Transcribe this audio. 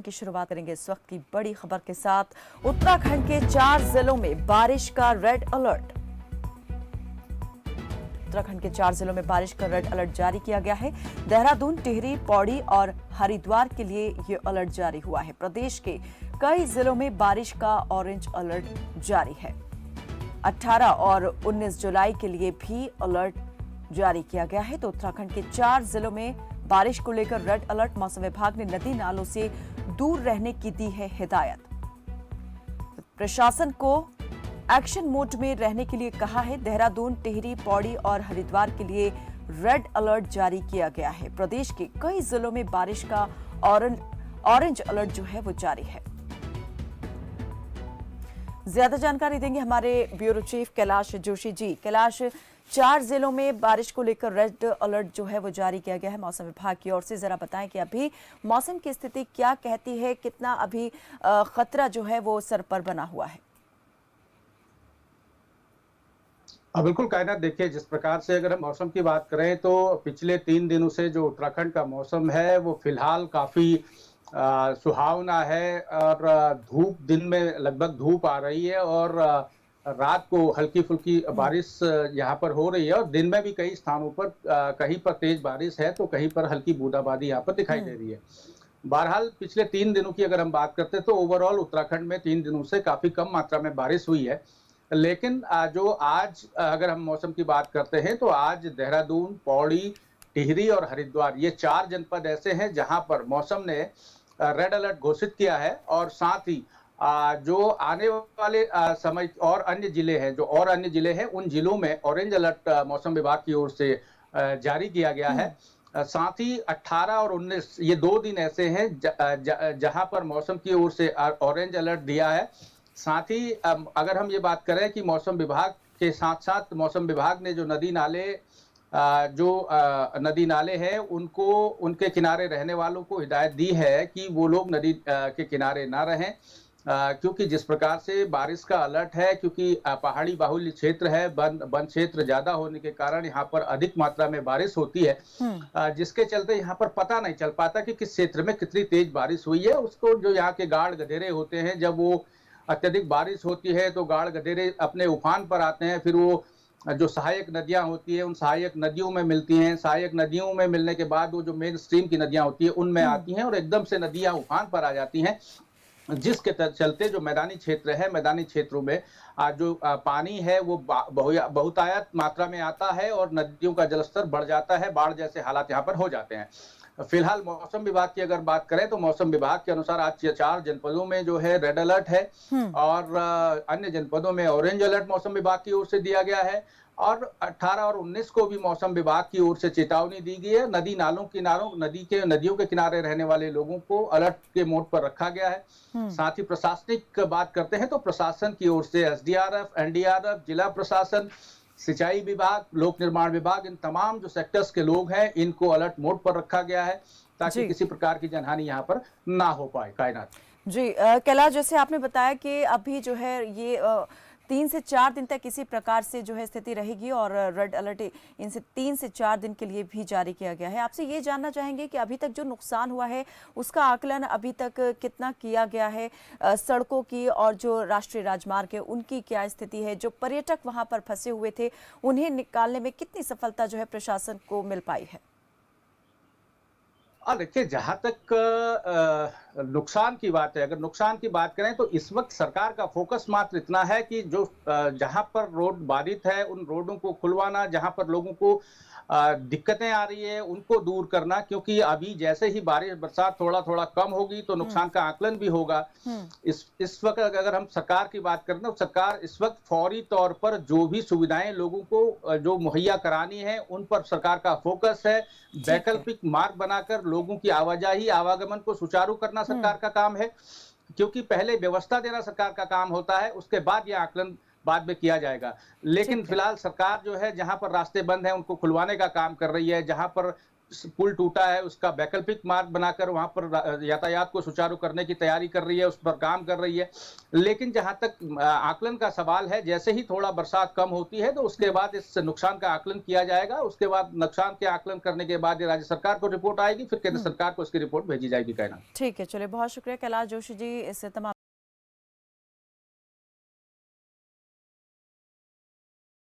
की शुरुआत करेंगे इस वक्त की बड़ी खबर के साथ। उत्तराखंड के 4 जिलों में बारिश का रेड अलर्ट। उत्तराखंड के 4 जिलों में बारिश का रेड अलर्ट जारी किया गया है। देहरादून, टिहरी, पौड़ी और हरिद्वार के लिए ये अलर्ट जारी हुआ है। प्रदेश के कई जिलों में बारिश का ऑरेंज अलर्ट जारी है। 18 और 19 जुलाई के लिए भी अलर्ट जारी किया गया है। तो उत्तराखंड के 4 जिलों में बारिश को लेकर रेड अलर्ट। मौसम विभाग ने नदी नालों से दूर रहने की दी है हिदायत। प्रशासन को एक्शन मोड में रहने के लिए कहा है। देहरादून, टिहरी, पौड़ी और हरिद्वार के लिए रेड अलर्ट जारी किया गया है। प्रदेश के कई जिलों में बारिश का ऑरेंज अलर्ट जो है वो जारी है। ज्यादा जानकारी देंगे हमारे ब्यूरो चीफ कैलाश जोशी जी। कैलाश, 4 जिलों में बारिश को लेकर रेड अलर्ट जो है वो जारी किया गया है मौसम विभाग की ओर से। जरा बताएं कि अभी मौसम की स्थिति क्या कहती है, कितना अभी खतरा जो है वो सर पर बना हुआ है? बिल्कुल कायनात, देखिए जिस प्रकार से अगर हम मौसम की बात करें तो पिछले 3 दिनों से जो उत्तराखंड का मौसम है वो फिलहाल काफी सुहावना है। और धूप, दिन में लगभग धूप आ रही है और रात को हल्की फुल्की बारिश यहाँ पर हो रही है। और दिन में भी कई स्थानों पर कहीं पर तेज बारिश है तो कहीं पर हल्की बूंदाबांदी यहाँ पर दिखाई दे रही है। बहरहाल पिछले 3 दिनों की अगर हम बात करते हैं तो ओवरऑल उत्तराखंड में 3 दिनों से काफी कम मात्रा में बारिश हुई है। लेकिन जो आज अगर हम मौसम की बात करते हैं तो आज देहरादून, पौड़ी, टिहरी और हरिद्वार, ये 4 जनपद ऐसे हैं जहां पर मौसम ने रेड अलर्ट घोषित किया है। और साथ ही जो आने वाले समय और अन्य जिले हैं, उन जिलों में ऑरेंज अलर्ट मौसम विभाग की ओर से जारी किया गया है। साथ ही 18 और 19 ये 2 दिन ऐसे हैं जहां पर मौसम की ओर से ऑरेंज अलर्ट दिया है। साथ ही अगर हम ये बात करें कि मौसम विभाग के साथ साथ मौसम विभाग ने जो नदी नाले हैं उनको, उनके किनारे रहने वालों को हिदायत दी है कि वो लोग नदी के किनारे ना रहें। क्योंकि जिस प्रकार से बारिश का अलर्ट है, क्योंकि पहाड़ी बाहुल्य क्षेत्र है, वन क्षेत्र ज्यादा होने के कारण यहाँ पर अधिक मात्रा में बारिश होती है। जिसके चलते यहाँ पर पता नहीं चल पाता कि किस क्षेत्र में कितनी तेज बारिश हुई है। उसको जो यहाँ के गाढ़ गधेरे होते हैं, जब वो अत्यधिक बारिश होती है तो गाढ़ गधेरे अपने उफान पर आते हैं। फिर वो जो सहायक नदियां होती है उन सहायक नदियों में मिलती हैं। सहायक नदियों में मिलने के बाद वो जो मेन स्ट्रीम की नदियां होती है उनमें आती हैं और एकदम से नदियां उफान पर आ जाती हैं। जिसके चलते जो मैदानी क्षेत्र है, मैदानी क्षेत्रों में जो पानी है वो बहुतायत मात्रा में आता है और नदियों का जलस्तर बढ़ जाता है। बाढ़ जैसे हालात यहाँ पर हो जाते हैं। फिलहाल मौसम विभाग की अगर बात करें तो मौसम विभाग के अनुसार आज 4 जनपदों में जो है रेड अलर्ट है और अन्य जनपदों में ऑरेंज अलर्ट मौसम विभाग की ओर से दिया गया है। और 18 और 19 को भी मौसम विभाग की ओर से चेतावनी दी गई है। नदियों के किनारे रहने वाले लोगों को अलर्ट के मोड पर रखा गया है। साथ ही प्रशासनिक बात करते हैं तो प्रशासन की ओर से एसडीआरएफ, एनडीआरएफ, जिला प्रशासन, सिंचाई विभाग, लोक निर्माण विभाग, इन तमाम जो सेक्टर्स के लोग हैं इनको अलर्ट मोड पर रखा गया है ताकि किसी प्रकार की जनहानि यहाँ पर ना हो पाए। कायनात जी, कैलाश, जैसे आपने बताया कि अभी जो है ये 3 से 4 दिन तक इसी प्रकार से जो है स्थिति रहेगी और रेड अलर्ट इनसे 3 से 4 दिन के लिए भी जारी किया गया है। आपसे ये जानना चाहेंगे कि अभी तक जो नुकसान हुआ है उसका आकलन अभी तक कितना किया गया है? सड़कों की और जो राष्ट्रीय राजमार्ग है उनकी क्या स्थिति है? जो पर्यटक वहां पर फंसे हुए थे उन्हें निकालने में कितनी सफलता जो है प्रशासन को मिल पाई है? देखिए, जहां तक नुकसान की बात है, अगर नुकसान की बात करें तो इस वक्त सरकार का फोकस मात्र इतना है कि जो जहां पर रोड बाधित है उन रोडों को खुलवाना, जहां पर लोगों को दिक्कतें आ रही है उनको दूर करना। क्योंकि अभी जैसे ही बरसात थोड़ा थोड़ा कम होगी तो नुकसान का आकलन भी होगा। इस वक्त अगर हम सरकार की बात करें तो सरकार इस वक्त फौरी तौर पर जो भी सुविधाएं लोगों को जो मुहैया करानी है उन पर सरकार का फोकस है। वैकल्पिक मार्ग बनाकर लोगों की आवागमन को सुचारू करना सरकार का काम है। क्योंकि पहले व्यवस्था देना सरकार का काम होता है, उसके बाद यह आकलन बाद में किया जाएगा। लेकिन फिलहाल सरकार जो है जहां पर रास्ते बंद हैं उनको खुलवाने का काम कर रही है। जहां पर पुल टूटा है उसका वैकल्पिक मार्ग बनाकर वहां पर यातायात को सुचारू करने की तैयारी कर रही है, उस पर काम कर रही है। लेकिन जहां तक आकलन का सवाल है, जैसे ही थोड़ा बरसात कम होती है तो उसके बाद इस नुकसान का आकलन किया जाएगा। उसके बाद नुकसान के आकलन करने के बाद राज्य सरकार को रिपोर्ट आएगी, फिर केंद्र सरकार को उसकी रिपोर्ट भेजी जाएगी। कहना ठीक है, चलिए बहुत शुक्रिया कैलाश जोशी जी इस तमाम